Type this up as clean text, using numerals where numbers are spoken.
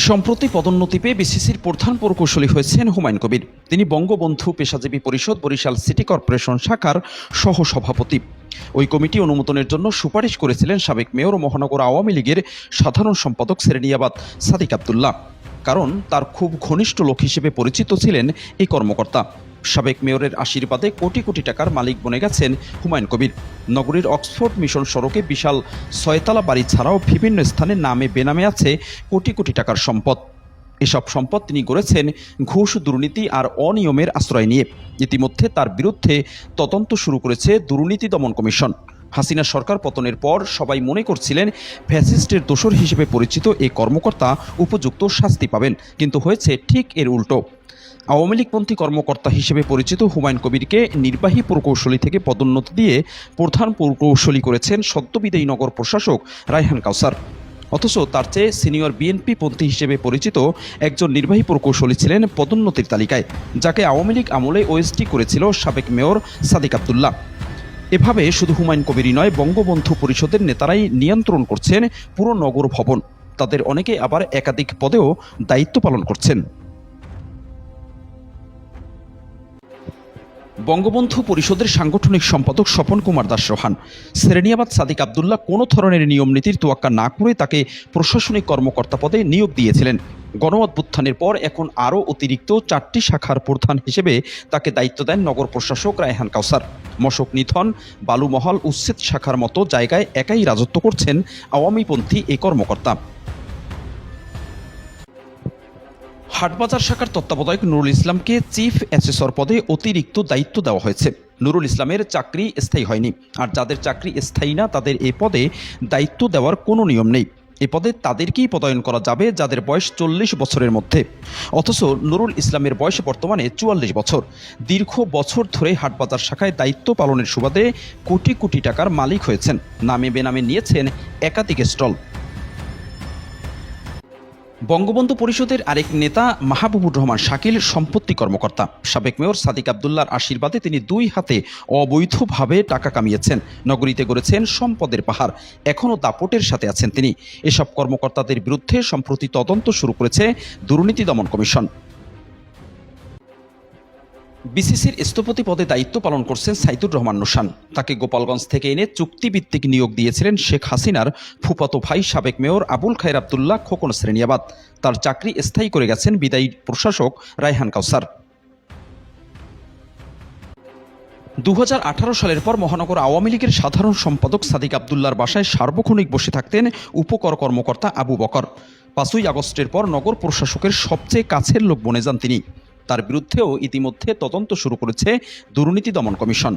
সম্প্রতি পদোন্নতি পেয়ে বিসিসির প্রধান প্রকৌশলী হয়েছেন হুমায়ুন কবির। তিনি বঙ্গবন্ধু পেশাজীবী পরিষদ বরিশাল সিটি কর্পোরেশন শাখার সহসভাপতি। ওই কমিটি অনুমোদনের জন্য সুপারিশ করেছিলেন সাবেক মেয়র ও মহানগর আওয়ামী লীগের সাধারণ সম্পাদক সেরেনিয়াবাদ সাদিক আবদুল্লাহ। কারণ তার খুব ঘনিষ্ঠ লোক হিসেবে পরিচিত ছিলেন এই কর্মকর্তা। সাবেক মেয়রের আশীর্বাদে কোটি কোটি টাকার মালিক বনে গেছেন হুমায়ুন কবির। নগরীর অক্সফোর্ড মিশন সড়কে বিশাল 6তলা বাড়ি ছাড়াও বিভিন্ন স্থানে নামে বেনামে আছে কোটি কোটি টাকার সম্পদ। এসব সম্পদ তিনি গড়েছেন ঘুষ, দুর্নীতি আর অনিয়মের আশ্রয় নিয়ে। ইতিমধ্যে তার বিরুদ্ধে তদন্ত শুরু করেছে দুর্নীতি দমন কমিশন। হাসিনা সরকার পতনের পর সবাই মনে করছিলেন ফ্যাসিস্টের দোসর হিসেবে পরিচিত এই কর্মকর্তা উপযুক্ত শাস্তি পাবেন, কিন্তু হয়েছে ঠিক এর উল্টো। আওয়ামী লীগপন্থী কর্মকর্তা হিসেবে পরিচিত হুমায়ুন কবিরকে নির্বাহী প্রকৌশলী থেকে পদোন্নতি দিয়ে প্রধান প্রকৌশলী করেছেন সদ্যবিদায়ী নগর প্রশাসক রায়হান কাউসার। অথচ তার চেয়ে সিনিয়র বিএনপি পন্থী হিসেবে পরিচিত একজন নির্বাহী প্রকৌশলী ছিলেন পদোন্নতির তালিকায়, যাকে আওয়ামী লীগ আমলে ওএসডি করেছিল সাবেক মেয়র সাদিক আবদুল্লাহ। এভাবে শুধু হুমায়ুন কবিরই নয়, বঙ্গবন্ধু পরিষদের নেতারাই নিয়ন্ত্রণ করছেন পুরো নগর ভবন। তাদের অনেকে আবার একাধিক পদেও দায়িত্ব পালন করছেন। বঙ্গবন্ধু পরিষদের সাংগঠনিক সম্পাদক স্বপন কুমার দাস রোহান। সেরেনিয়াবাদ সাদিক আবদুল্লাহ কোনো ধরনের নিয়ম নীতির তোয়াক্কা না করে তাকে প্রশাসনিক কর্মকর্তা পদে নিয়োগ দিয়েছিলেন। গণ অভ্যুত্থানের পর এখন আরও অতিরিক্ত 4টি শাখার প্রধান হিসেবে তাকে দায়িত্ব দেন নগর প্রশাসক রায়হান কাউসার। মশক নিধন, বালুমহল উচ্ছেদ শাখার মতো জায়গায় একাই রাজত্ব করছেন আওয়ামীপন্থী এই কর্মকর্তা। হাটবাজার শাখার তত্ত্বাবধায়ক নুরুল ইসলামকে চিফ অ্যাসেসর পদে অতিরিক্ত দায়িত্ব দেওয়া হয়েছে। নুরুল ইসলামের চাকরি স্থায়ী হয়নি, আর যাদের চাকরি স্থায়ী না তাদের এ পদে দায়িত্ব দেওয়ার কোনো নিয়ম নেই। এ পদে তাদেরকেই পদায়ন করা যাবে যাদের বয়স 40 বছরের মধ্যে। অথচ নুরুল ইসলামের বয়স বর্তমানে 44 বছর। দীর্ঘ বছর ধরে হাটবাজার শাখায় দায়িত্ব পালনের সুবাদে কোটি কোটি টাকার মালিক হয়েছেন। নামে বেনামে নিয়েছেন একাধিক স্টল। বঙ্গবন্ধু পরিষদের আরেক নেতা মাহবুবুর রহমান শাকিল সম্পত্তি কর্মকর্তা। সাবেক মেয়র সাদিক আবদুল্লাহর আশীর্বাদে তিনি 2 হাতে অবৈধভাবে টাকা কামিয়েছেন, নগরীতে গড়েছেন সম্পদের পাহাড়। এখনও দাপটের সাথে আছেন তিনি। এসব কর্মকর্তাদের বিরুদ্ধে সম্প্রতি তদন্ত শুরু করেছে দুর্নীতি দমন কমিশন। বিসিসির স্থপতি পদে দায়িত্ব পালন করছেন সাইদুর রহমান নোশান। তাকে গোপালগঞ্জ থেকে এনে চুক্তিভিত্তিক নিয়োগ দিয়েছিলেন শেখ হাসিনার ফুফাতো ভাই সাবেক মেয়র আবুল খায়ের আবদুল্লাহ খোকন সেরেনিয়াবাদ। তার চাকরি স্থায়ী করে গেছেন বিদায়ী প্রশাসক রায়হান কাউসার। 2018 সালের পর মহানগর আওয়ামী লীগের সাধারণ সম্পাদক সাদিক আবদুল্লাহর বাসায় সার্বক্ষণিক বসে থাকতেন উপকর কর্মকর্তা আবু বকর। 5ই আগস্টের পর নগর প্রশাসকের সবচেয়ে কাছের লোক বনে যান তিনি। তার বিরুদ্ধেও ইতিমধ্যে তদন্ত শুরু করেছে দুর্নীতি দমন কমিশন।